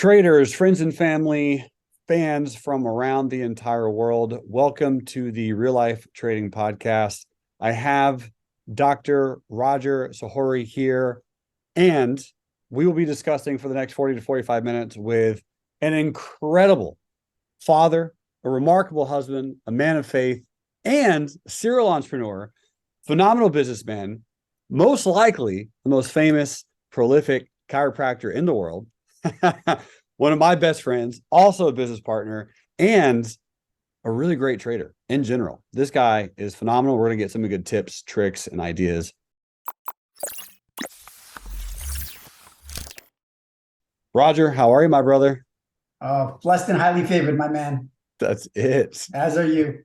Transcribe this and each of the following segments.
Traders, friends and family, fans from around the entire world, welcome to the Real Life Trading Podcast. I have Dr. Roger Sahoury here, and we will be discussing for the next 40 to 45 minutes with an incredible father, a remarkable husband, a man of faith, and serial entrepreneur, phenomenal businessman, most likely the most famous, prolific chiropractor in the world. One of my best friends, also a business partner, and a really great trader in general. This guy is phenomenal. We're going to get some good tips, tricks, and ideas. Roger, how are you, my brother? Blessed and highly favored, my man. That's it. As are you.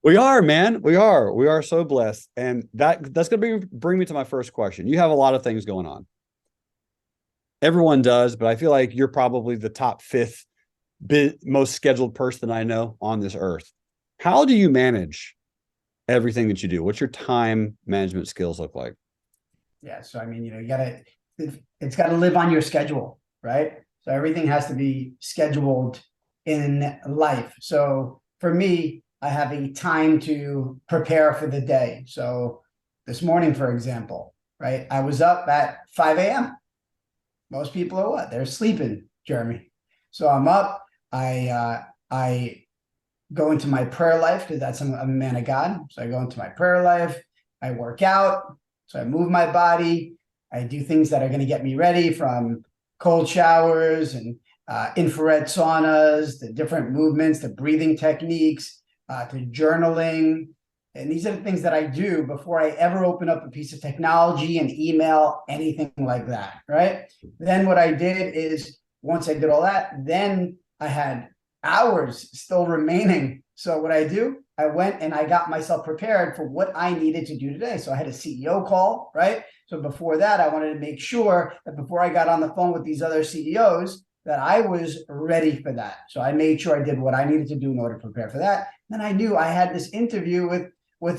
We are, man. We are so blessed. And that's going to bring me to my first question. You have a lot of things going on. Everyone does, but I feel like you're probably the top fifth most scheduled person I know on this earth. How do you manage everything that you do? What's your time management skills look like? Yeah. So, I mean, it's got to live on your schedule, right? So everything has to be scheduled in life. So for me, I have a time to prepare for the day. So this morning, for example, right, I was up at 5 a.m. Most people are what? They're sleeping, Jerremy. So I'm up. I go into my prayer life because I'm a man of God. So I go into my prayer life. I work out. So I move my body. I do things that are going to get me ready, from cold showers and infrared saunas, the different movements, the breathing techniques, to journaling. And these are the things that I do before I ever open up a piece of technology, an email, anything like that, right? Then what I did is, once I did all that, then I had hours still remaining. So what I do, I went and I got myself prepared for what I needed to do today. So I had a CEO call, right? So before that, I wanted to make sure that before I got on the phone with these other CEOs, that I was ready for that. So I made sure I did what I needed to do in order to prepare for that. Then I knew I had this interview with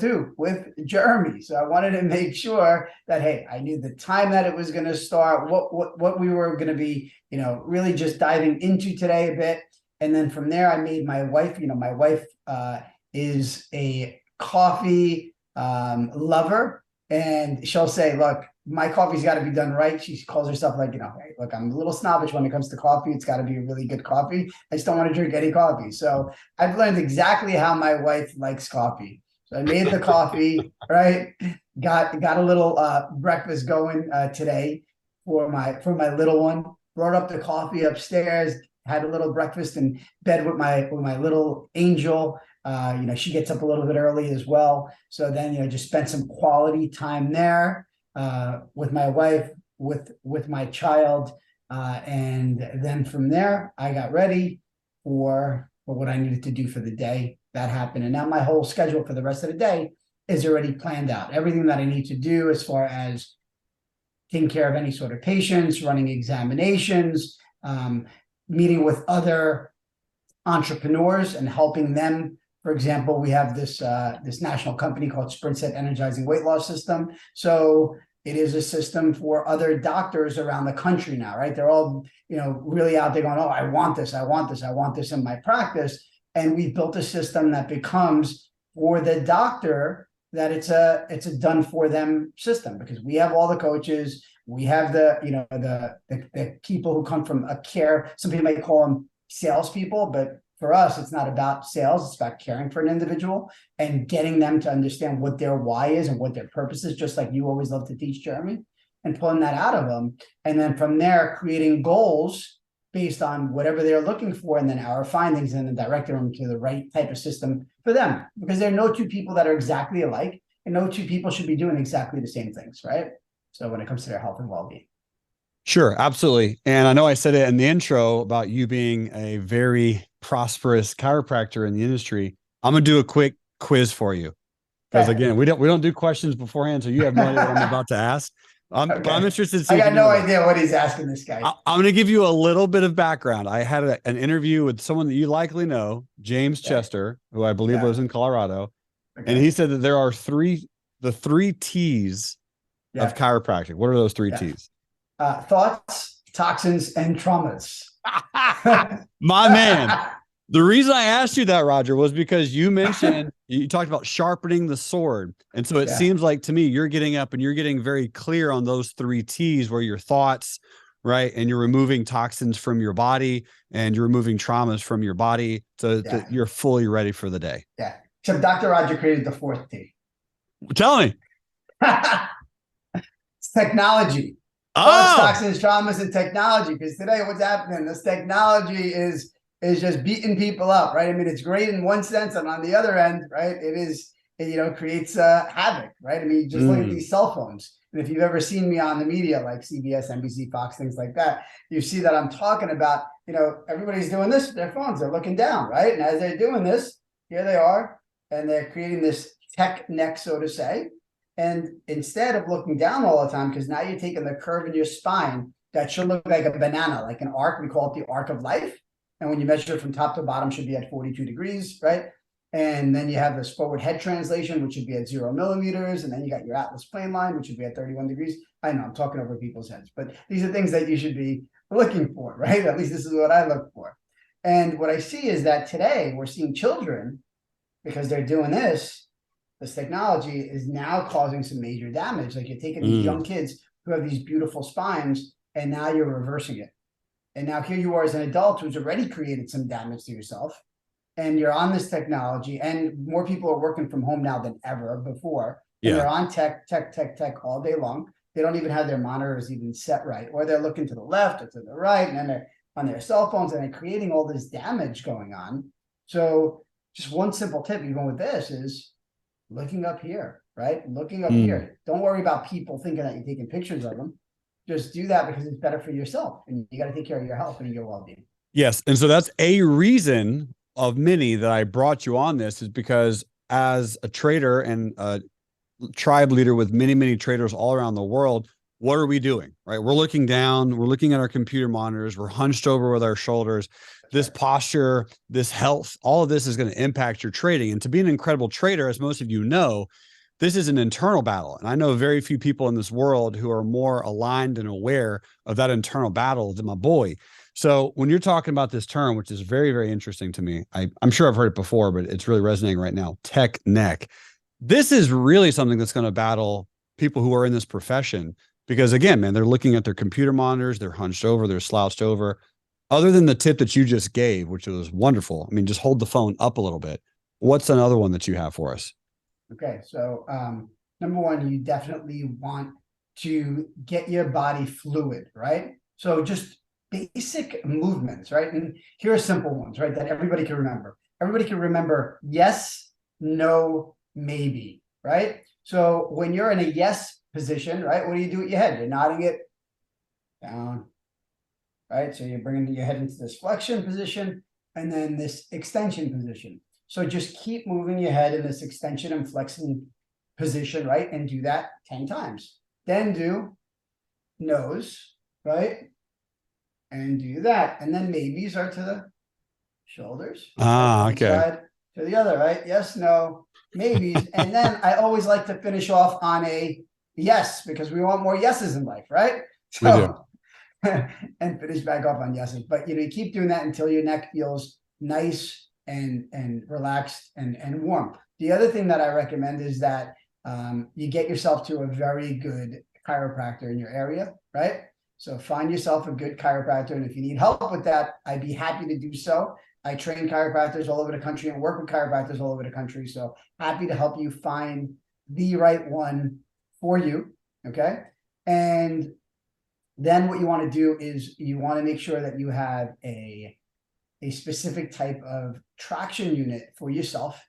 who? With Jerrremy. So I wanted to make sure that, hey, I knew the time that it was going to start, what we were going to be, really just diving into today a bit. And then from there, I made my wife, my wife is a coffee lover. And she'll say, look, my coffee's got to be done right. She calls herself like, hey, look, I'm a little snobbish when it comes to coffee. It's got to be a really good coffee. I just don't want to drink any coffee. So I've learned exactly how my wife likes coffee. So I made the coffee, right? Got a little breakfast going today for my little one. Brought up the coffee upstairs. Had a little breakfast in bed with my little angel. She gets up a little bit early as well. So then, just spent some quality time there with my wife, with my child, and then from there I got ready for what I needed to do for the day. That happened. And now my whole schedule for the rest of the day is already planned out. Everything that I need to do as far as taking care of any sort of patients, running examinations, meeting with other entrepreneurs and helping them. For example, we have this national company called SprintSet Energizing weight loss system. So it is a system for other doctors around the country now, right? They're all, really out there going, oh, I want this in my practice. And we've built a system that becomes, for the doctor, that it's a done for them system, because we have all the coaches, we have the people who come from a care. Some people might call them salespeople, but for us, it's not about sales. It's about caring for an individual and getting them to understand what their why is and what their purpose is, just like you always love to teach, Jerrremy, and pulling that out of them. And then from there, creating goals based on whatever they're looking for, and then our findings, and then directing them to the right type of system for them. Because there are no two people that are exactly alike, and no two people should be doing exactly the same things, right? So when it comes to their health and well-being. Sure, absolutely. And I know I said it in the intro about you being a very prosperous chiropractor in the industry. I'm going to do a quick quiz for you. Because again, we don't do questions beforehand, so you have no idea what I'm about to ask. But I'm interested to see. I got no idea what he's asking this guy. I'm going to give you a little bit of background. I had an interview with someone that you likely know, James Chester, who I believe lives in Colorado. And he said that there are the three T's of chiropractic. What are those three T's? Thoughts, toxins, and traumas. My man. The reason I asked you that, Roger, was because you mentioned, you talked about sharpening the sword. And so it Yeah. seems like to me, you're getting up and you're getting very clear on those three T's where your thoughts, right? And you're removing toxins from your body and you're removing traumas from your body so that you're fully ready for the day. Yeah. Except Dr. Roger created the fourth T. Tell me. It's technology. Thoughts, toxins, traumas, and technology. Because today, what's happening? This technology is just beating people up, right? I mean, it's great in one sense, and on the other end, right, it creates havoc, right? I mean, just look at these cell phones. And if you've ever seen me on the media, like CBS, NBC, Fox, things like that, you see that I'm talking about, everybody's doing this with their phones. They're looking down, right? And as they're doing this, here they are, and they're creating this tech neck, so to say. And instead of looking down all the time, because now you're taking the curve in your spine that should look like a banana, like an arc. We call it the arc of life. And when you measure it from top to bottom, should be at 42 degrees, right? And then you have this forward head translation, which should be at 0 millimeters. And then you got your atlas plane line, which should be at 31 degrees. I know I'm talking over people's heads, but these are things that you should be looking for, right? At least this is what I look for. And what I see is that today we're seeing children, because they're doing this technology is now causing some major damage. Like you're taking these young kids who have these beautiful spines, and now you're reversing it. And now here you are as an adult who's already created some damage to yourself, and you're on this technology, and more people are working from home now than ever before. And they're on tech all day long. They don't even have their monitors even set right, or they're looking to the left or to the right, and then they're on their cell phones, and they're creating all this damage going on. So just one simple tip, even with this, is looking up here, right? Looking up here. Don't worry about people thinking that you're taking pictures of them. Just do that because it's better for yourself, and you got to take care of your health and your well-being. Yes. And so that's a reason of many that I brought you on this, is because as a trader and a tribe leader with many, many traders all around the world, what are we doing, right? We're looking down, we're looking at our computer monitors, we're hunched over with our shoulders. This posture, this health, all of this is going to impact your trading. And to be an incredible trader, as most of you know, this is an internal battle. And I know very few people in this world who are more aligned and aware of that internal battle than my boy. So when you're talking about this term, which is very, very interesting to me, I'm sure I've heard it before, but it's really resonating right now, tech neck. This is really something that's going to battle people who are in this profession, because again, man, they're looking at their computer monitors, they're hunched over, they're slouched over. Other than the tip that you just gave, which was wonderful, I mean, just hold the phone up a little bit. What's another one that you have for us? Okay, so number one, you definitely want to get your body fluid, right? So just basic movements, right? And here are simple ones, right, that everybody can remember. Everybody can remember yes, no, maybe, right? So when you're in a yes position, right, what do you do with your head? You're nodding it down, right? So you're bringing your head into this flexion position and then this extension position. So just keep moving your head in this extension and flexing position, right? And do that 10 times. Then do nose, right? And do that. And then maybes are to the shoulders. Ah, okay. Side to the other, right? Yes, no, maybes. And then I always like to finish off on a yes, because we want more yeses in life, right? So, we do. and finish back off on yeses. But you keep doing that until your neck feels nice and relaxed and warm. The other thing that I recommend is that you get yourself to a very good chiropractor in your area, right? So find yourself a good chiropractor. And if you need help with that, I'd be happy to do so. I train chiropractors all over the country and work with chiropractors all over the country. So happy to help you find the right one for you. Okay. And then what you want to do is you want to make sure that you have a specific type of traction unit for yourself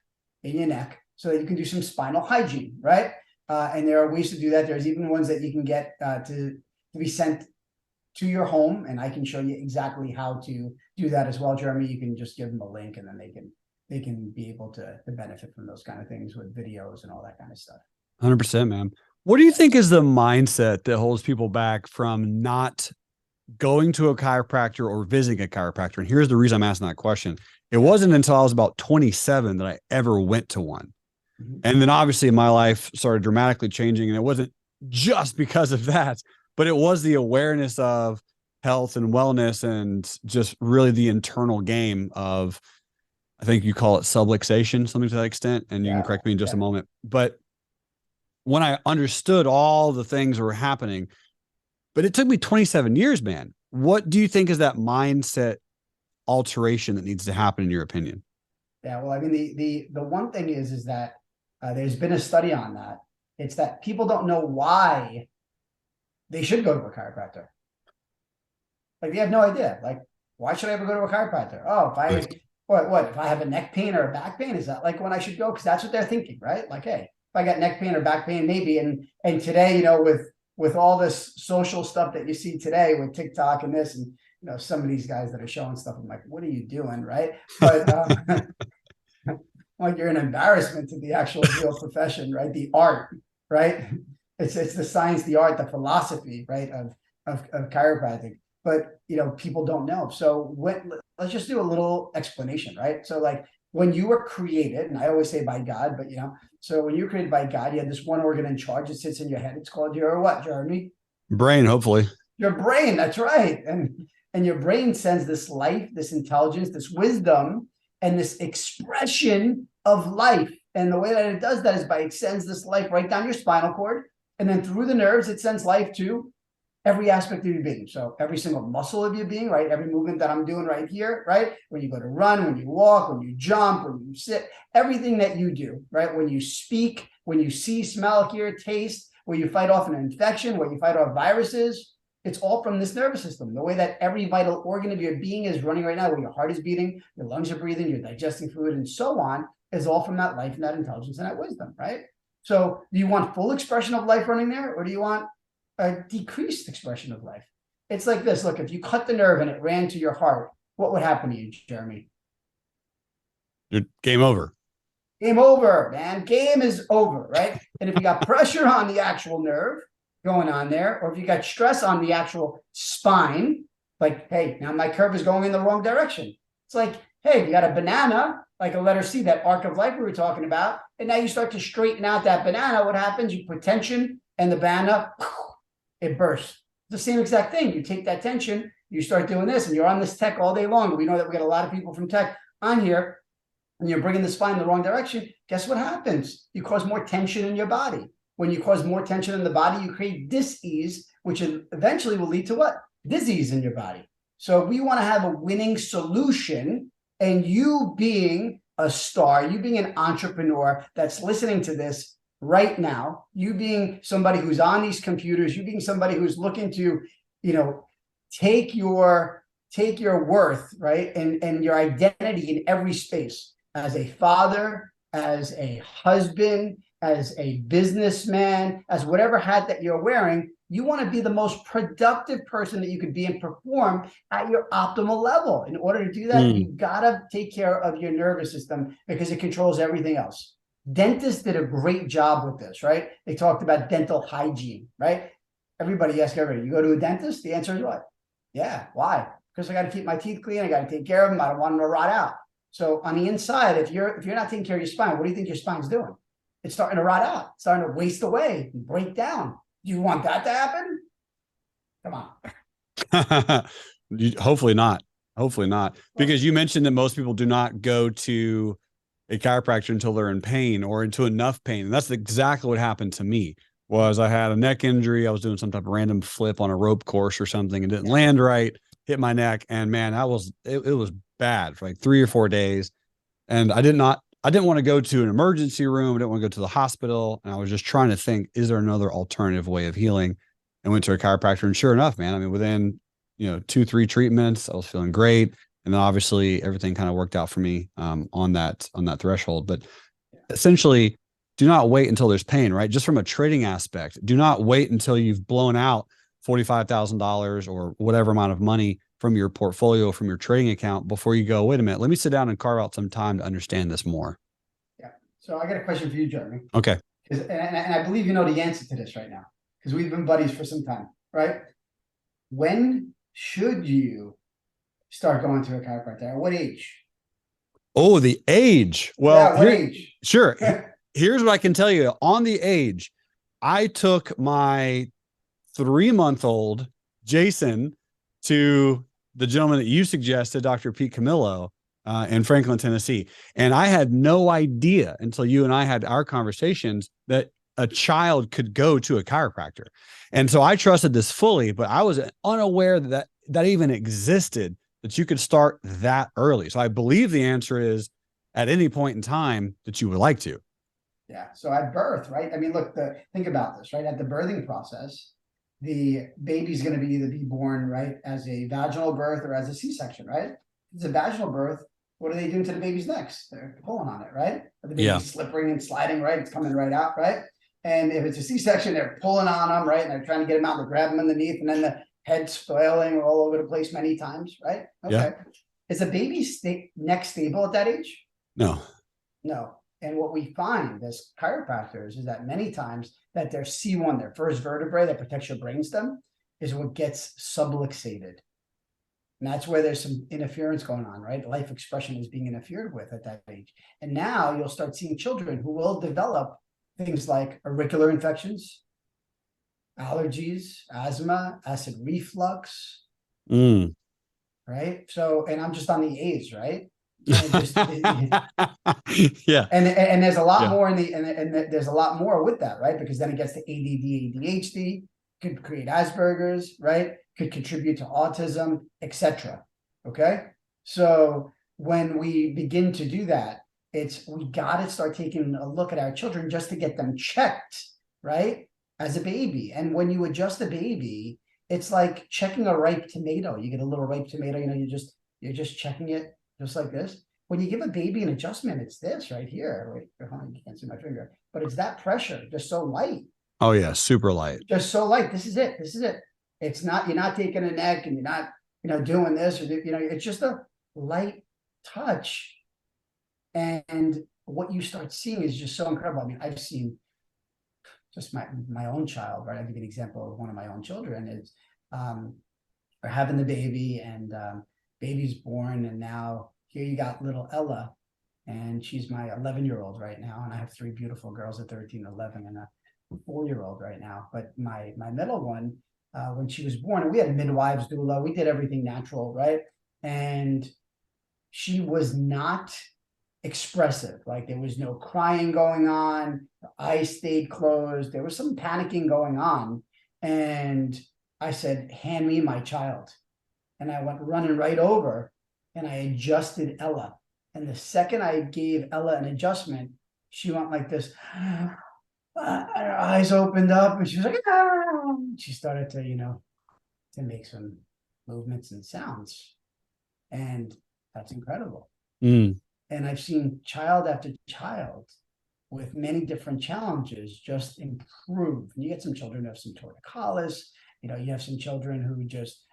in your neck so that you can do some spinal hygiene, right? And there are ways to do that. There's even ones that you can get to be sent to your home, and I can show you exactly how to do that as well, Jerremy. You can just give them a link, and then they can be able to benefit from those kind of things with videos and all that kind of stuff. 100%, man. What do you think is the mindset that holds people back from not going to a chiropractor or visiting a chiropractor? And here's the reason I'm asking that question. It wasn't until I was about 27 that I ever went to one. And then obviously my life started dramatically changing, and it wasn't just because of that, but it was the awareness of health and wellness and just really the internal game of, I think you call it subluxation, something to that extent. And you can correct me in just a moment. But when I understood all the things that were happening, but it took me 27 years, man. What do you think is that mindset alteration that needs to happen in your opinion? Yeah, well, I mean, the one thing is that there's been a study on that. It's that people don't know why they should go to a chiropractor. Like they have no idea. Like, why should I ever go to a chiropractor? Oh, if I what if I have a neck pain or a back pain, is that like when I should go? Because that's what they're thinking, right? Like, hey, if I got neck pain or back pain, maybe. And today, with all this social stuff that you see today with TikTok and this, and some of these guys that are showing stuff, I'm like, what are you doing, right? But like you're an embarrassment to the actual real profession, right? The art, right? It's the science, the art, the philosophy, right, of chiropractic. But people don't know. So let's just do a little explanation, right? So like when you were created, and I always say by God, but so when you were created by God, you had this one organ in charge. It sits in your head. It's called your what, Jerrremy? Brain, hopefully. Your brain. That's right. And your brain sends this life, this intelligence, this wisdom, and this expression of life. And the way that it does that is by it sends this life right down your spinal cord, and then through the nerves, it sends life to every aspect of your being. So every single muscle of your being, right? Every movement that I'm doing right here, right? When you go to run, when you walk, when you jump, when you sit, everything that you do, right? When you speak, when you see, smell, hear, taste, where you fight off an infection, where you fight off viruses, it's all from this nervous system. The way that every vital organ of your being is running right now, where your heart is beating, your lungs are breathing, you're digesting food, and so on, is all from that life and that intelligence and that wisdom, right? So do you want full expression of life running there, or do you want a decreased expression of life? It's like this. Look, if you cut the nerve and it ran to your heart, what would happen to you, Jerrremy? Game over. Game over, man. Game is over, right? And if you got pressure on the actual nerve going on there, or if you got stress on the actual spine, like, hey, now my curve is going in the wrong direction. It's like, hey, you got a banana, like a letter C, that arc of life we were talking about, and now you start to straighten out that banana. What happens? You put tension, and the banana, it bursts. The same exact thing. You take that tension, you start doing this, and you're on this tech all day long. We know that we got a lot of people from tech on here, and you're bringing the spine in the wrong direction. Guess what happens? You cause more tension in your body. When you cause more tension in the body, you create dis-ease, which eventually will lead to what? Disease in your body. So we want to have a winning solution, and you being a star, you being an entrepreneur that's listening to this right now, you being somebody who's on these computers, you being somebody who's looking to, take your worth, right, and your identity in every space, as a father, as a husband, as a businessman, as whatever hat that you're wearing. You want to be the most productive person that you could be and perform at your optimal level. In order to do that, you've got to take care of your nervous system, because it controls everything else. Dentists did a great job with this, right? They talked about dental hygiene, right? Everybody asks everybody, you go to a dentist? The answer is what? Yeah. Why? Because I got to keep my teeth clean. I got to take care of them. I don't want them to rot out. So on the inside, if you're not taking care of your spine, what do you think your spine's doing? It's starting to rot out. It's starting to waste away and break down. Do you want that to happen? Come on. Hopefully not. Hopefully not. Because you mentioned that most people do not go to a chiropractor until they're in pain or into enough pain. And that's exactly what happened to me. Was I had a neck injury. I was doing some type of random flip on a rope course or something and didn't land right, hit my neck. And man, it was bad for like 3 or 4 days. And I didn't want to go to an emergency room. I didn't want to go to the hospital. And I was just trying to think, is there another alternative way of healing? And went to a chiropractor. And sure enough, man, I mean, within, 2-3 treatments, I was feeling great. And then obviously everything kind of worked out for me on that threshold. But essentially, do not wait until there's pain, right? Just from a trading aspect, do not wait until you've blown out $45,000 or whatever amount of money from your portfolio, from your trading account before you go, wait a minute, let me sit down and carve out some time to understand this more. Yeah. So I got a question for you, Jerrremy. Okay. And I believe you know the answer to this right now, because we've been buddies for some time, right? When should you start going to a chiropractor? At what age? Oh, the age. Well, yeah, what age? Sure. Here's what I can tell you on the age. I took my 3-month-old Jason to the gentleman that you suggested, Dr. Pete Camillo, in Franklin, Tennessee. And I had no idea until you and I had our conversations that a child could go to a chiropractor. And so I trusted this fully, but I was unaware that even existed, that you could start that early. So I believe the answer is at any point in time that you would like to. Yeah. So at birth, right? I mean, look, think about this, right? At the birthing process, the baby's going to either be born, right, as a vaginal birth or as a C-section, right? If it's a vaginal birth, what are they doing to the baby's necks? They're pulling on it, right? The baby's slipping and sliding, right? It's coming right out, right? And if it's a C-section, they're pulling on them, right? And they're trying to get them out, they grab them underneath, and then the head flailing all over the place many times, right? Okay. Yeah. Is a baby's neck stable at that age? No. No. And what we find as chiropractors is that many times that their C1, their first vertebrae that protects your brainstem, is what gets subluxated. And that's where there's some interference going on, right? Life expression is being interfered with at that age. And now you'll start seeing children who will develop things like auricular infections, allergies, asthma, acid reflux, right? So, and I'm just on the A's, right? Yeah. And there's a lot more in the, and there's a lot more with that, right? Because then it gets to ADD, ADHD, could create Asperger's, right? Could contribute to autism, etc. Okay. So when we begin to do that, we got to start taking a look at our children just to get them checked, right? As a baby. And when you adjust a baby, it's like checking a ripe tomato. You get a little ripe tomato, you're just checking it just like this. When you give a baby an adjustment, it's this right here. Wait, you can't see my finger, but it's that pressure, just so light. Oh yeah, super light. Just so light. This is it. This is it. It's not, you're not taking a neck and you're not, doing this, or, it's just a light touch. And what you start seeing is just so incredible. I mean, I've seen just my own child, right? I'll give you an example of one of my own children is, we're having the baby and, baby's born, and now here you got little Ella, and she's my 11-year-old right now, and I have 3 beautiful girls at 13, 11, and a 4-year-old right now. But my middle one, when she was born, and we had a midwives doula, we did everything natural, right? And she was not expressive. Like there was no crying going on, her eyes stayed closed, there was some panicking going on, and I said, hand me my child. And I went running right over and I adjusted Ella. And the second I gave Ella an adjustment, she went like this. Her eyes opened up and she was like, ah! She started to, to make some movements and sounds. And that's incredible. And I've seen child after child with many different challenges just improve. And you get some children who have some torticollis, you have some children who just,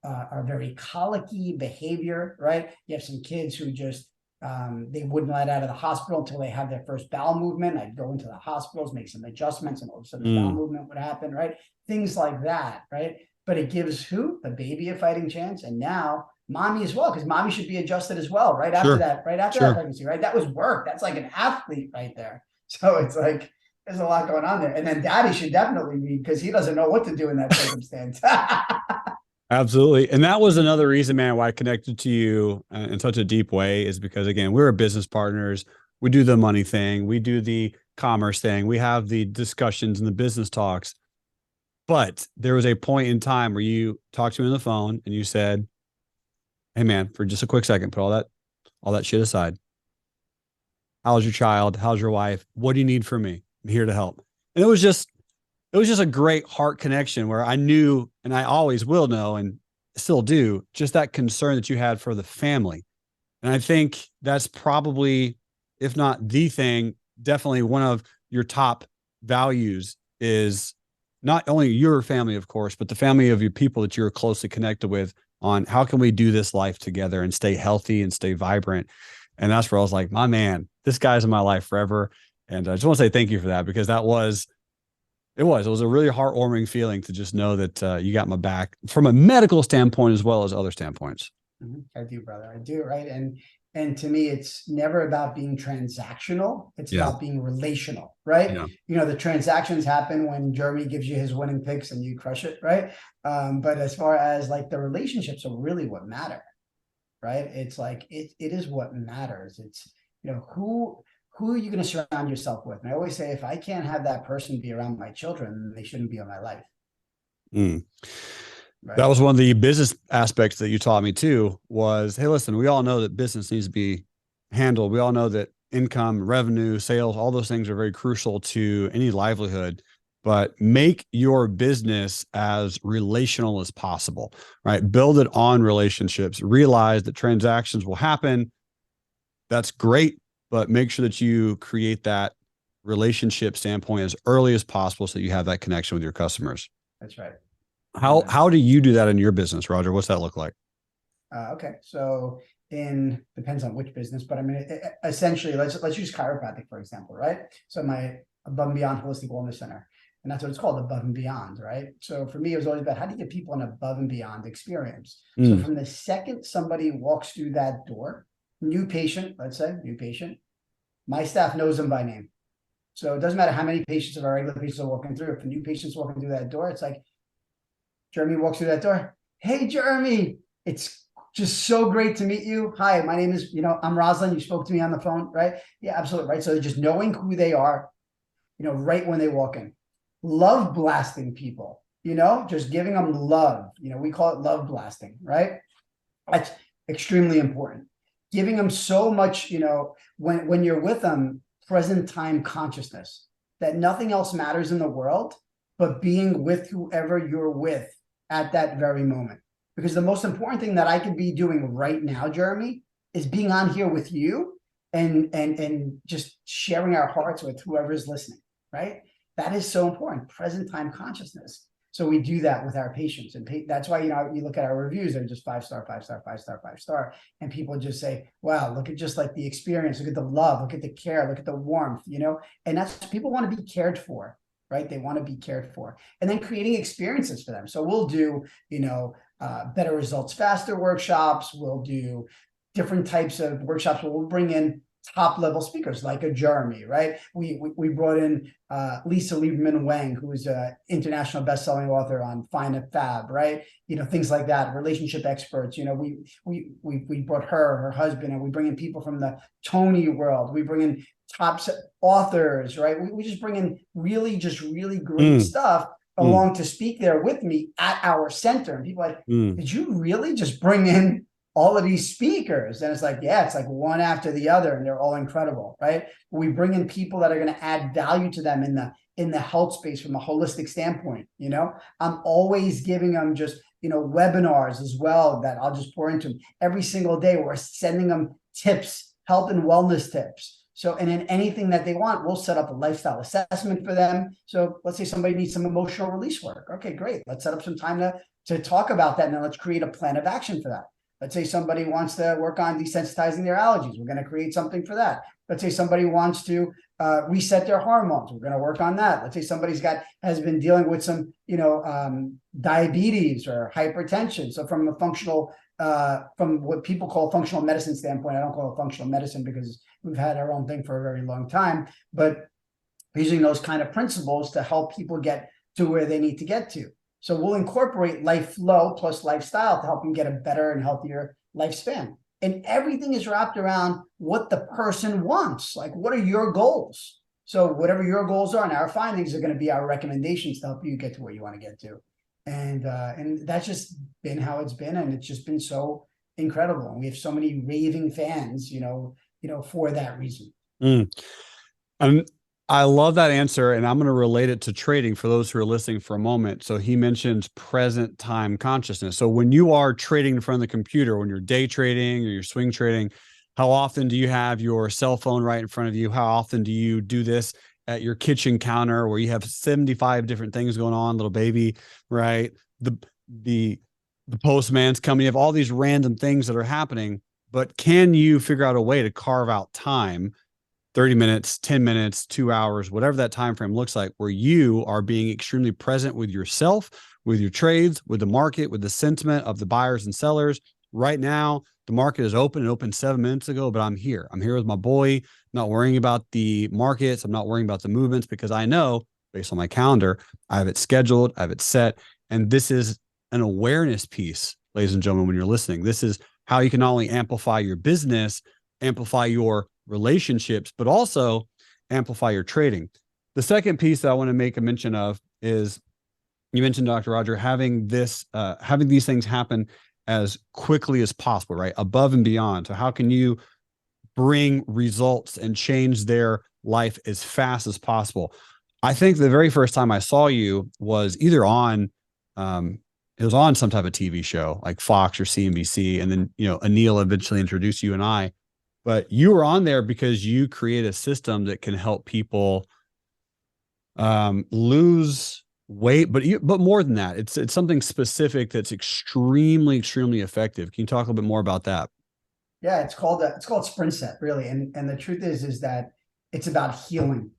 are very colicky behavior, right? You have some kids who just, they wouldn't let out of the hospital until they have their first bowel movement. I'd go into the hospitals, make some adjustments, and all of a sudden the bowel movement would happen, right? Things like that, right? But it gives the baby a fighting chance. And now mommy as well, because mommy should be adjusted as well, right? After that pregnancy, right? That was work. That's like an athlete right there. So it's like, there's a lot going on there. And then daddy should definitely be, because he doesn't know what to do in that circumstance. Absolutely. And that was another reason, man, why I connected to you in such a deep way, is because, again, we're business partners. We do the money thing. We do the commerce thing. We have the discussions and the business talks. But there was a point in time where you talked to me on the phone and you said, hey, man, for just a quick second, put all that shit aside. How's your child? How's your wife? What do you need from me? I'm here to help. And it was just a great heart connection where I knew, and I always will know and still do, just that concern that you had for the family. And I think that's probably, if not the thing, definitely one of your top values is not only your family, of course, but the family of your people that you're closely connected with, on how can we do this life together and stay healthy and stay vibrant. And that's where I was like, my man, this guy's in my life forever. And I just want to say thank you for that, because it was a really heartwarming feeling to just know that you got my back from a medical standpoint as well as other standpoints. I do, brother. I do. Right. And to me, it's never about being transactional. It's Yeah. about being relational, right? Yeah. You know, the transactions happen when Jerrremy gives you his winning picks and you crush it, right? But as far as like the relationships are really what matter, right? It's like it is what matters. It's, you know, who are you going to surround yourself with? And I always say, if I can't have that person be around my children, they shouldn't be in my life. Mm. Right. That was one of the business aspects that you taught me too, was, hey, listen, we all know that business needs to be handled. We all know that income, revenue, sales, all those things are very crucial to any livelihood, but make your business as relational as possible, right? Build it on relationships, realize that transactions will happen. That's great, but make sure that you create that relationship standpoint as early as possible so that you have that connection with your customers. That's right. How do you do that in your business, Roger? What's that look like? Okay, so depends on which business, but I mean, essentially, let's use chiropractic for example, right? So my Above and Beyond Holistic Wellness Center, and that's what it's called, Above and Beyond, right? So for me, it was always about how do you get people an above and beyond experience. So from the second somebody walks through that door, new patient, let's say new patient, my staff knows them by name. So it doesn't matter how many patients of our regular patients are walking through. If the new patient's walking through that door, it's like Jerrremy walks through that door. Hey, Jerrremy, it's just so great to meet you. Hi, my name is, I'm Rosalind. You spoke to me on the phone, right? Yeah, absolutely. Right. So just knowing who they are, right when they walk in. Love blasting people, just giving them love. We call it love blasting, right? That's extremely important. Giving them so much, when you're with them, present time consciousness, that nothing else matters in the world but being with whoever you're with at that very moment. Because the most important thing that I could be doing right now, Jerrremy, is being on here with you and just sharing our hearts with whoever is listening, right? That is so important, present time consciousness. So we do that with our patients. And that's why, you look at our reviews, they're just 5-star, 5-star, 5-star, 5-star. And people just say, wow, look at just like the experience, look at the love, look at the care, look at the warmth, and that's, people want to be cared for, right? They want to be cared for. And then creating experiences for them. So we'll do, better results faster workshops. We'll do different types of workshops where we'll bring in top level speakers like a Jerrremy, right? We brought in Lisa Lieberman Wang, who is an international best-selling author on Fine Fab, right? Things like that. Relationship experts. We brought her husband, and we bring in people from the Tony world. We bring in top authors, right? We just bring in really great stuff along to speak there with me at our center. And people are like, did you really just bring in all of these speakers? And it's like, yeah, it's like one after the other, and they're all incredible, right? We bring in people that are going to add value to them in the health space from a holistic standpoint. I'm always giving them just, webinars as well that I'll just pour into them every single day. We're sending them tips, health and wellness tips. So, and then anything that they want, we'll set up a lifestyle assessment for them. So let's say somebody needs some emotional release work. Okay, great. Let's set up some time to talk about that. And then let's create a plan of action for that. Let's say somebody wants to work on desensitizing their allergies. We're going to create something for that. Let's say somebody wants to reset their hormones. We're going to work on that. Let's say somebody's has been dealing with some, diabetes or hypertension. So from a functional, from what people call functional medicine standpoint, I don't call it functional medicine because we've had our own thing for a very long time, but using those kind of principles to help people get to where they need to get to. So we'll incorporate life flow plus lifestyle to help them get a better and healthier lifespan. And everything is wrapped around what the person wants. Like, what are your goals? So whatever your goals are, and our findings are going to be our recommendations to help you get to where you want to get to. And that's just been how it's been. And it's just been so incredible. And we have so many raving fans, for that reason. And I love that answer, and I'm going to relate it to trading for those who are listening for a moment. So he mentions present time consciousness. So when you are trading in front of the computer, when you're day trading or you're swing trading, how often do you have your cell phone right in front of you? How often do you do this at your kitchen counter where you have 75 different things going on, little baby, right? The postman's coming. You have all these random things that are happening, but can you figure out a way to carve out time, 30 minutes, 10 minutes, 2 hours, whatever that time frame looks like, where you are being extremely present with yourself, with your trades, with the market, with the sentiment of the buyers and sellers, right now the market is open. It opened 7 minutes ago, but I'm here. I'm here with my boy, not worrying about the markets. I'm not worrying about the movements because I know based on my calendar, I have it scheduled, I have it set. And this is an awareness piece, ladies and gentlemen, when you're listening. This is how you can not only amplify your business, amplify your relationships, but also amplify your trading. The second piece that I want to make a mention of is you mentioned, Dr. Roger, having these things happen as quickly as possible, right? Above and beyond. So how can you bring results and change their life as fast as possible? I think the very first time I saw you was either on, it was on some type of TV show like Fox or CNBC. And then, Anil eventually introduced you and I, but you were on there because you create a system that can help people lose weight, but more than that, it's something specific that's extremely, extremely effective. Can you talk a little bit more about that? Yeah, it's called SprintSet, really. And the truth is that it's about healing,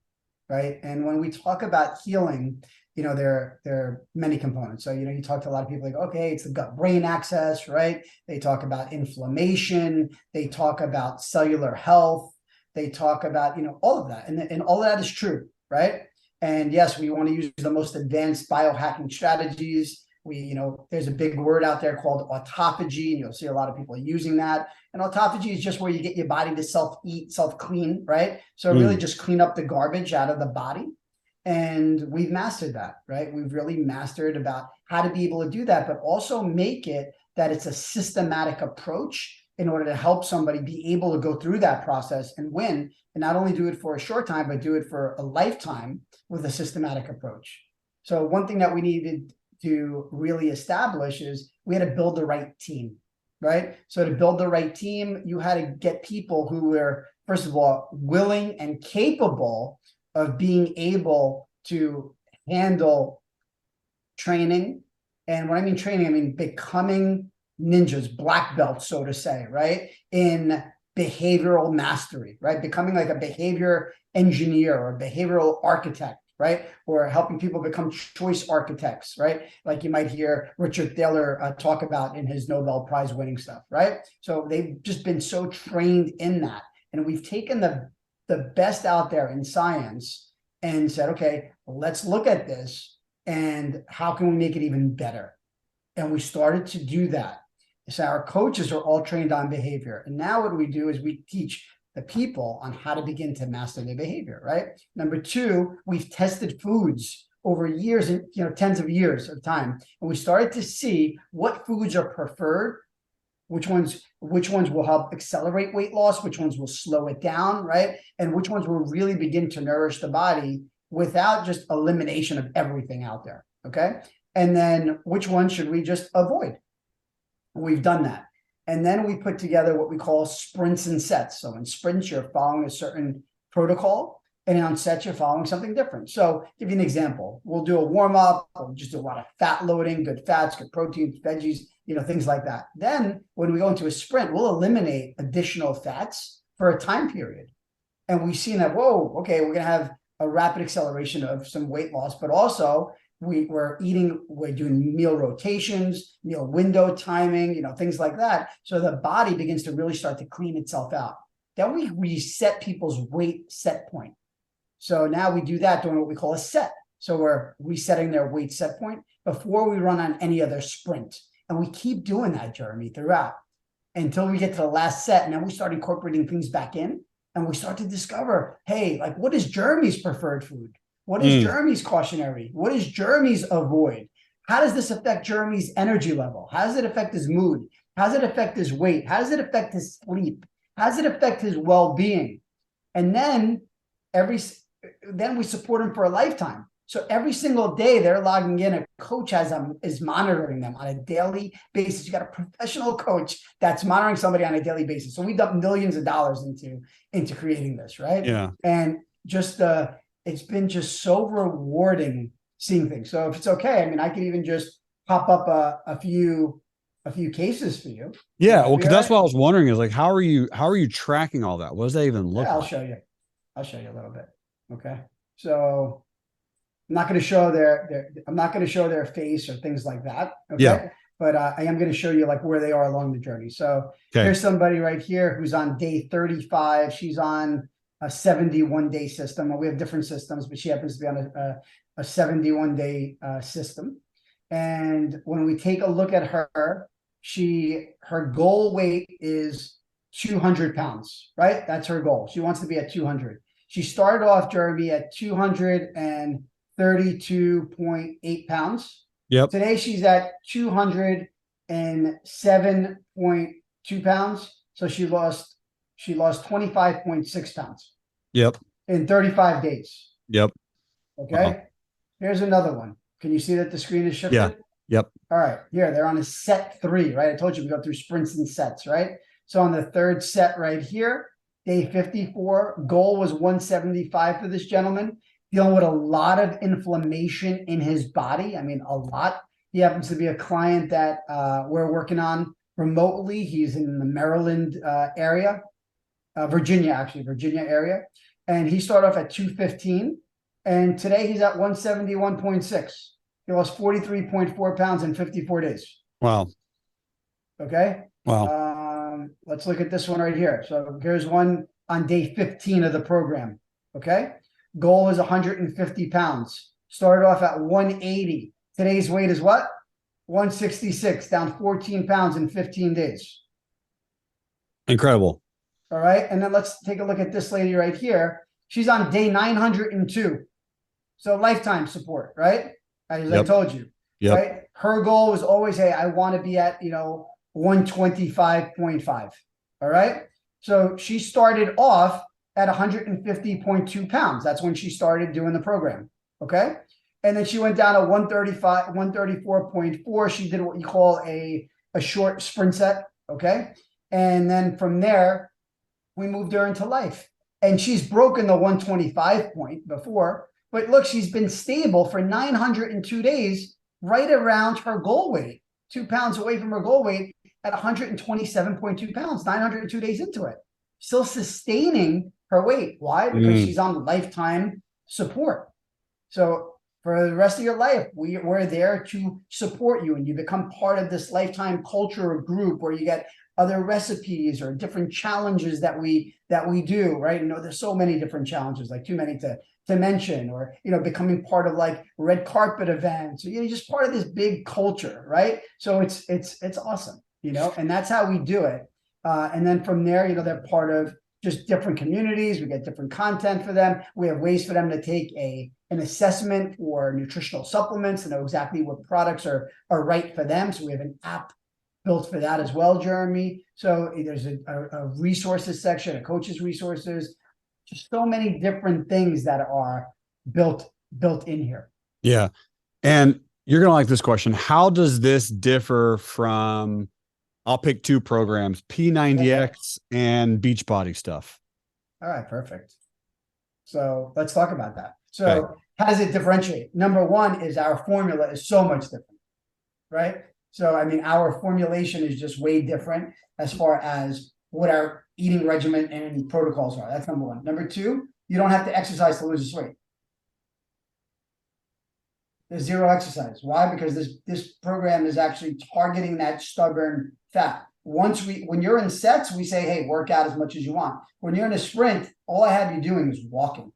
right? And when we talk about healing, there are many components. So, you talk to a lot of people like, okay, it's the gut-brain axis, right? They talk about inflammation. They talk about cellular health. They talk about, all of that. And all of that is true, right? And yes, we want to use the most advanced biohacking strategies. There's a big word out there called autophagy, and you'll see a lot of people using that. And autophagy is just where you get your body to self-eat, self-clean, right? So really just clean up the garbage out of the body. And we've mastered that, right? We've really mastered about how to be able to do that, but also make it that it's a systematic approach in order to help somebody be able to go through that process and win, and not only do it for a short time, but do it for a lifetime with a systematic approach. So one thing that we needed to really establish is we had to build the right team, right? So to build the right team, you had to get people who were, first of all, willing and capable of being able to handle training. And when I mean training, I mean becoming ninjas, black belts, so to say, right? In behavioral mastery, right? Becoming like a behavior engineer or behavioral architect, right? Or helping people become choice architects, right? Like you might hear Richard Thaler talk about in his Nobel Prize winning stuff, right? So they've just been so trained in that. And we've taken the best out there in science and said, okay, let's look at this and how can we make it even better? And we started to do that. So our coaches are all trained on behavior. And now what we do is we teach the people on how to begin to master their behavior, right? Number two, we've tested foods over years and tens of years of time. And we started to see what foods are preferred, which ones will help accelerate weight loss, which ones will slow it down, right? And which ones will really begin to nourish the body without just elimination of everything out there, okay? And then which ones should we just avoid? We've done that. And then we put together what we call sprints and sets. So in sprints, you're following a certain protocol, and on sets, you're following something different. So give you an example. We'll do a warm-up. We'll just do a lot of fat loading, good fats, good proteins, veggies, things like that. Then when we go into a sprint, we'll eliminate additional fats for a time period. And we've seen that, whoa, okay, we're going to have a rapid acceleration of some weight loss, but also we're doing meal rotations, meal window timing, things like that. So the body begins to really start to clean itself out. Then we reset people's weight set point. So now we do that during what we call a set. So we're resetting their weight set point before we run on any other sprint. And we keep doing that, Jerremy, throughout until we get to the last set. And then we start incorporating things back in, and we start to discover, hey, like, what is Jerremy's preferred food? What is Jerremy's cautionary? What is Jerremy's avoid? How does this affect Jerremy's energy level? How does it affect his mood? How does it affect his weight? How does it affect his sleep? How does it affect his well-being? And then we support him for a lifetime. So every single day they're logging in, a coach is monitoring them on a daily basis. You got a professional coach that's monitoring somebody on a daily basis. So we've dumped millions of dollars into creating this, right? Yeah. And just it's been just so rewarding seeing things. So if it's okay, I mean, I could even just pop up a few cases for you. Yeah, well, because that's what I was wondering is like, how are you tracking all that? What does that even look like? I'll show you a little bit. Okay. So I'm not going to show their face or things like that. Okay. Yeah. but I am going to show you like where they are along the journey. So here's somebody right here who's on day 35. She's on a 71-day system. Well, we have different systems, but she happens to be on a 71-day system. And when we take a look at her, her goal weight is 200 pounds, right? That's her goal. She wants to be at 200. She started off, Jerrremy, at 232.8 pounds. Yep. Today she's at 207.2 pounds. So she lost 25.6 pounds. Yep. In 35 days. Yep. Okay. Here's another one. Can you see that the screen is shifted? Yeah. Yep. All right. Here, they're on a set 3, right? I told you we go through sprints and sets, right? So on the third set right here, day 54, goal was 175 for this gentleman, dealing with a lot of inflammation in his body. I mean, a lot. He happens to be a client that we're working on remotely. He's in the Maryland area, Virginia area. And he started off at 215. And today he's at 171.6. He lost 43.4 pounds in 54 days. Wow. Okay. Wow. Let's look at this one right here. So here's one on day 15 of the program. Okay. Goal is 150 pounds. Started off at 180. Today's weight is what? 166, down 14 pounds in 15 days. Incredible. All right. And then let's take a look at this lady right here. She's on day 902. So lifetime support, right? As I told you, right? Her goal was always, hey, I want to be at, 125.5. All right. So she started off at 150.2 pounds. That's when she started doing the program. Okay. And then she went down to 134.4. She did what you call a short sprint set. Okay. And then from there, we moved her into life. And she's broken the 125 point before. But look, she's been stable for 902 days, right around her goal weight, 2 pounds away from her goal weight at 127.2 pounds, 902 days into it. Still sustaining her weight. Why? Because she's on lifetime support. So for the rest of your life, we're there to support you, and you become part of this lifetime culture or group where you get other recipes or different challenges that we do, right? There's so many different challenges, like too many to mention, or becoming part of like red carpet events, just part of this big culture, right? So it's awesome, and that's how we do it. And then from there, they're part of just different communities. We get different content for them. We have ways for them to take an assessment for nutritional supplements to know exactly what products are right for them. So we have an app built for that as well, Jerrremy. So there's a resources section, a coach's resources, just so many different things that are built in here. Yeah. And you're going to like this question. How does this differ from, I'll pick 2 programs, P90X and Beachbody stuff? All right, perfect. So let's talk about that. So how does it differentiate? Number one is our formula is so much different, right? So, I mean, our formulation is just way different as far as what our eating regimen and protocols are. That's number one. Number two, you don't have to exercise to lose this weight. There's 0 exercise. Why? Because this program is actually targeting that stubborn fat. When you're in sets, we say, hey, work out as much as you want. When you're in a sprint, all I have you doing is walking.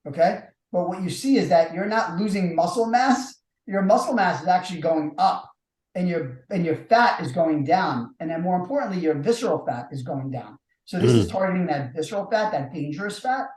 Okay. But what you see is that you're not losing muscle mass. Your muscle mass is actually going up, and your fat is going down. And then more importantly, your visceral fat is going down. So this is targeting that visceral fat, that dangerous fat.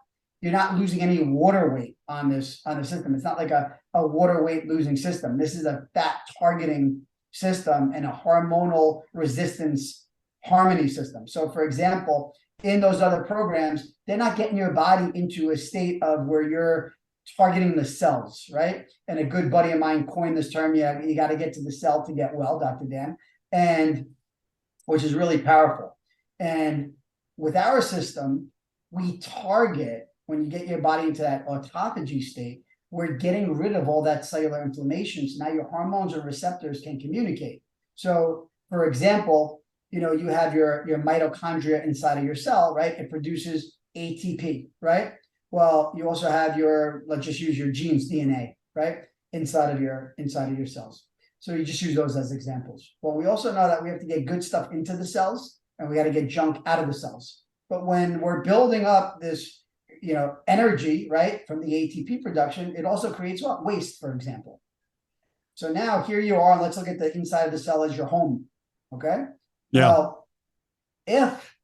You're not losing any water weight on the system. It's not like a water weight losing system. This is a fat targeting system and a hormonal resistance harmony system. So for example, in those other programs, they're not getting your body into a state of where you're targeting the cells, right? And a good buddy of mine coined this term, you got to get to the cell to get well, Dr. Dan, and which is really powerful. And with our system, we target, when you get your body into that autophagy state, we're getting rid of all that cellular inflammation. So now your hormones and receptors can communicate. So for example, you have your mitochondria inside of your cell, right? It produces ATP, right? Well, you also have let's just use your genes, DNA, right? Inside of your cells. So you just use those as examples. Well, we also know that we have to get good stuff into the cells and we got to get junk out of the cells. But when we're building up this, energy, right, from the ATP production, it also creates what? Waste, for example. So now here you are, and let's look at the inside of the cell as your home. Okay. Yeah. Well, if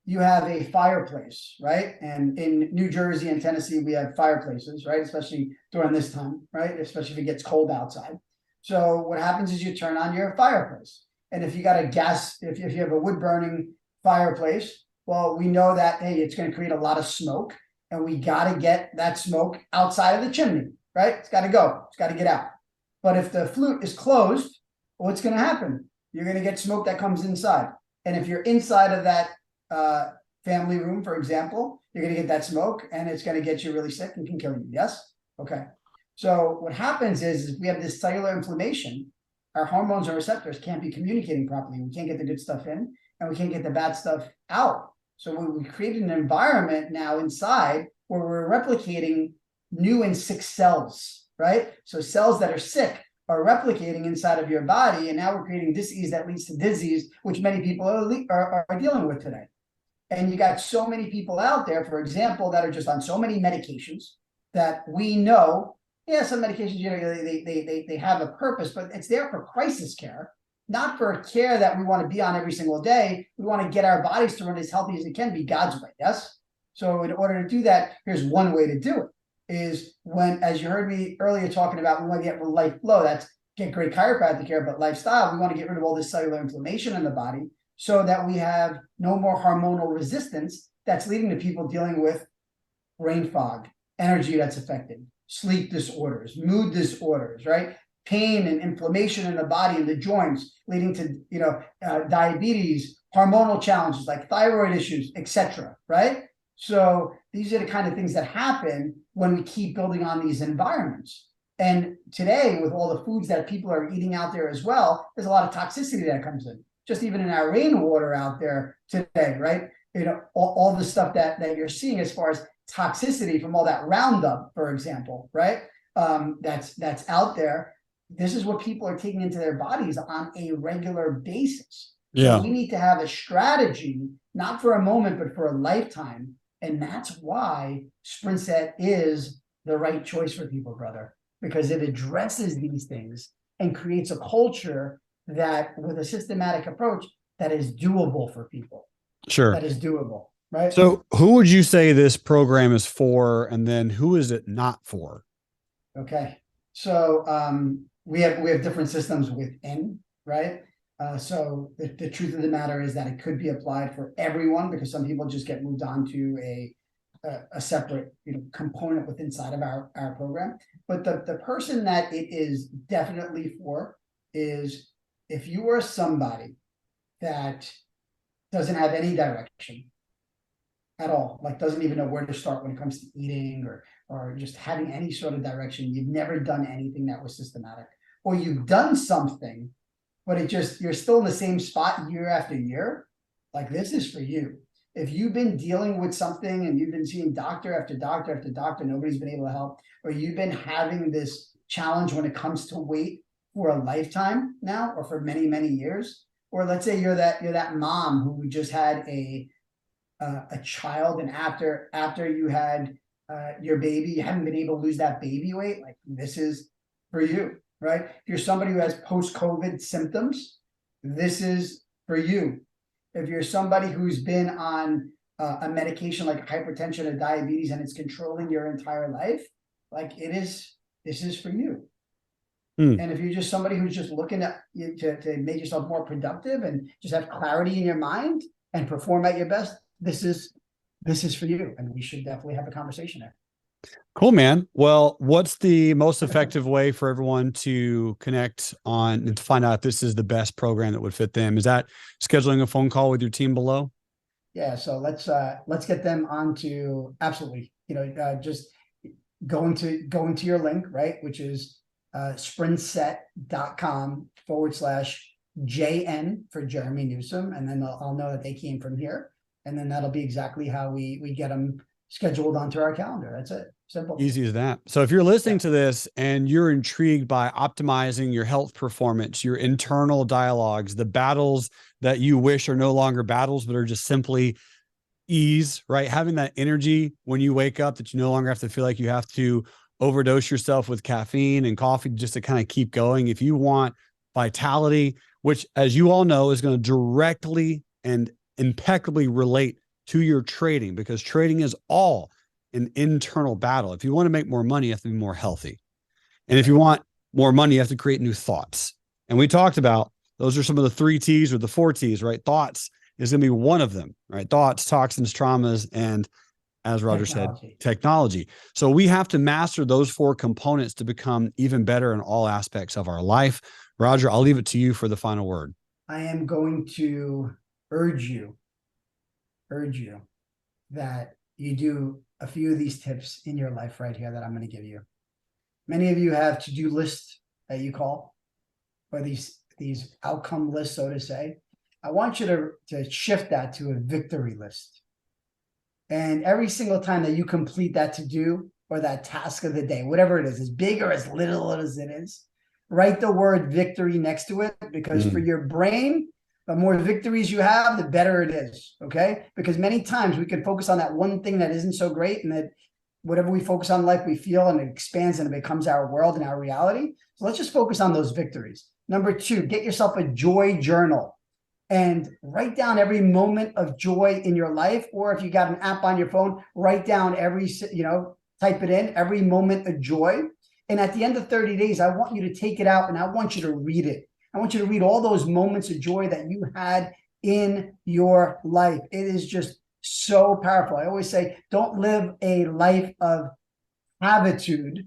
you have a fireplace, right? And in New Jersey and Tennessee, we have fireplaces, right? Especially during this time, right? Especially if it gets cold outside. So what happens is you turn on your fireplace. And if you got a gas, if you have a wood burning fireplace, well, we know that, hey, it's going to create a lot of smoke, and we got to get that smoke outside of the chimney, right? It's got to go. It's got to get out. But if the flute is closed, what's going to happen? You're going to get smoke that comes inside. And if you're inside of that family room, for example, you're going to get that smoke, and it's going to get you really sick and can kill you. Yes? Okay. So what happens is we have this cellular inflammation. Our hormones and receptors can't be communicating properly. We can't get the good stuff in, and we can't get the bad stuff out. So we created an environment now inside where we're replicating new and sick cells, right? So cells that are sick are replicating inside of your body, and now we're creating disease that leads to disease, which many people are dealing with today. And you got so many people out there, for example, that are just on so many medications that we know, some medications, they have a purpose, but it's there for crisis care, not for care that we want to be on every single day. We want to get our bodies to run as healthy as it can be God's way. Yes. So in order to do that, here's one way to do it is when, as you heard me earlier talking about, we want to get life flow. That's get great chiropractic care, but lifestyle, we want to get rid of all this cellular inflammation in the body so that we have no more hormonal resistance that's leading to people dealing with brain fog, energy that's affected, sleep disorders, mood disorders, right? Pain and inflammation in the body and the joints, leading to diabetes, hormonal challenges like thyroid issues, etc. Right? So these are the kind of things that happen when we keep building on these environments. And today, with all the foods that people are eating out there as well, there's a lot of toxicity that comes in. Just even in our rainwater out there today, right? All the stuff that you're seeing as far as toxicity from all that Roundup, for example, right? That's out there. This is what people are taking into their bodies on a regular basis. Yeah. So we need to have a strategy, not for a moment, but for a lifetime. And that's why SprintSet is the right choice for people, brother, because it addresses these things and creates a culture that, with a systematic approach, that is doable for people. Sure. That is doable, right? So who would you say this program is for, and then who is it not for? Okay. So we have different systems within, right? So the truth of the matter is that it could be applied for everyone, because some people just get moved on to a separate component within inside of our program. But the person that it is definitely for is if you are somebody that doesn't have any direction at all, like doesn't even know where to start when it comes to eating or just having any sort of direction. You've never done anything that was systematic, or you've done something, but you're still in the same spot year after year. Like, this is for you. If you've been dealing with something and you've been seeing doctor after doctor after doctor, nobody's been able to help, or you've been having this challenge when it comes to weight for a lifetime now, or for many, many years, or let's say you're that mom who just had a child, and after you had your baby, you haven't been able to lose that baby weight. Like, this is for you, right? If you're somebody who has post-COVID symptoms, this is for you. If you're somebody who's been on a medication like hypertension or diabetes and it's controlling your entire life, like, this is for you. And if you're just somebody who's just looking to make yourself more productive and just have clarity in your mind and perform at your best, this is for you. And we should definitely have a conversation there. Cool, man. Well, what's the most effective way for everyone to connect on and to find out if this is the best program that would fit them? Is that scheduling a phone call with your team below? Yeah. So let's get them onto, absolutely, just going to your link, right? Which is sprintset.com/JN for Jerremy Newsom. And then I'll know that they came from here. And then that'll be exactly how we get them scheduled onto our calendar. That's it. Simple. Easy as that. So if you're listening to this and you're intrigued by optimizing your health performance, your internal dialogues, the battles that you wish are no longer battles, but are just simply ease, right? Having that energy when you wake up that you no longer have to feel like you have to overdose yourself with caffeine and coffee just to kind of keep going. If you want vitality, which, as you all know, is going to directly and impeccably relate to your trading, because trading is all an internal battle. If you want to make more money, you have to be more healthy. And if you want more money, you have to create new thoughts. And we talked about those are some of the 3 T's or the 4 T's, right? Thoughts is going to be one of them, right? Thoughts, toxins, traumas, and, as Roger said, technology. So we have to master those 4 components to become even better in all aspects of our life. Roger, I'll leave it to you for the final word. I am going to urge you that you do a few of these tips in your life right here that I'm going to give you. Many of you have to-do lists that you call, or these outcome lists, so to say. I want you to shift that to a victory list. And every single time that you complete that to-do or that task of the day, whatever it is, as big or as little as it is, write the word victory next to it, because for your brain, the more victories you have, the better it is, okay? Because many times we can focus on that one thing that isn't so great, and that whatever we focus on in life, we feel, and it expands and it becomes our world and our reality. So let's just focus on those victories. Number 2, get yourself a joy journal and write down every moment of joy in your life. Or if you got an app on your phone, write down type it in, every moment of joy. And at the end of 30 days, I want you to take it out and I want you to read it. I want you to read all those moments of joy that you had in your life. It is just so powerful. I always say, don't live a life of habitude,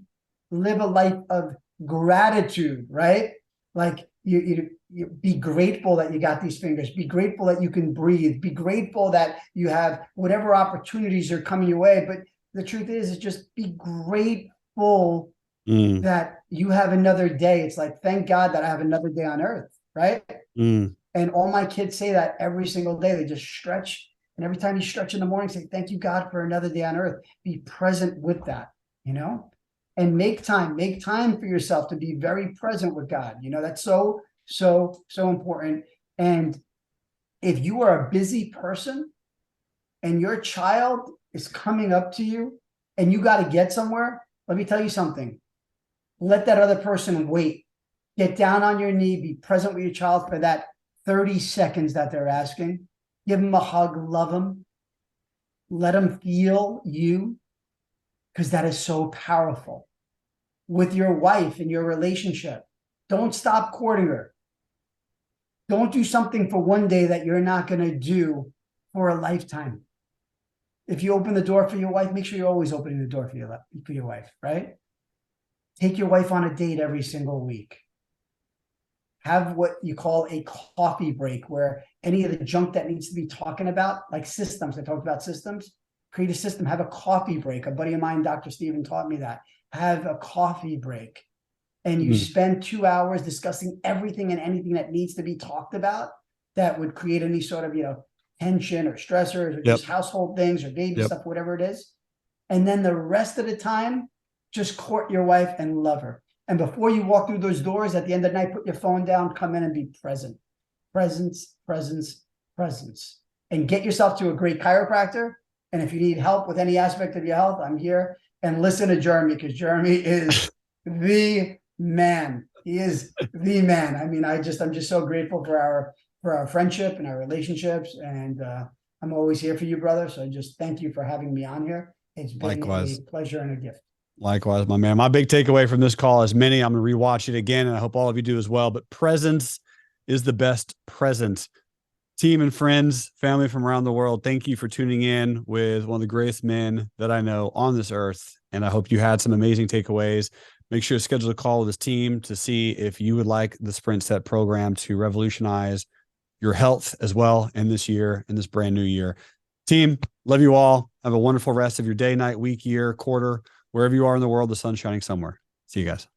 live a life of gratitude, right? Like you be grateful that you got these fingers, be grateful that you can breathe, be grateful that you have whatever opportunities are coming your way. But the truth is just be grateful that you have another day. It's like, thank God that I have another day on earth, right? And all my kids say that every single day. They just stretch. And every time you stretch in the morning, say, thank you, God, for another day on earth. Be present with that, and make time for yourself to be very present with God. That's so, so, so important. And if you are a busy person and your child is coming up to you and you got to get somewhere, let me tell you something. Let that other person wait. Get down on your knee, be present with your child for that 30 seconds that they're asking. Give them a hug, love them. Let them feel you, because that is so powerful. With your wife and your relationship, don't stop courting her. Don't do something for one day that you're not going to do for a lifetime. If you open the door for your wife, make sure you're always opening the door for your wife, right? Take your wife on a date every single week. Have what you call a coffee break, where any of the junk that needs to be talking about, like systems, I talked about systems, create a system, have a coffee break. A buddy of mine, Dr. Steven, taught me that. Have a coffee break. And you spend 2 hours discussing everything and anything that needs to be talked about that would create any sort of, tension or stressors or just household things or baby stuff, whatever it is. And then the rest of the time, just court your wife and love her. And before you walk through those doors at the end of the night, put your phone down, come in and be present. Presence, presence, presence. And get yourself to a great chiropractor. And if you need help with any aspect of your health, I'm here. And listen to Jerrremy, because Jerrremy is the man. He is the man. I mean, I'm just so grateful for our friendship and our relationships. And I'm always here for you, brother. So just thank you for having me on here. It's been a pleasure and a gift. Likewise, my man. My big takeaway from this call is many. I'm going to rewatch it again, and I hope all of you do as well. But presence is the best present. Team and friends, family from around the world, thank you for tuning in with one of the greatest men that I know on this earth. And I hope you had some amazing takeaways. Make sure to schedule a call with this team to see if you would like the SprintSet program to revolutionize your health as well in this year, in this brand new year. Team, love you all. Have a wonderful rest of your day, night, week, year, quarter. Wherever you are in the world, the sun's shining somewhere. See you guys.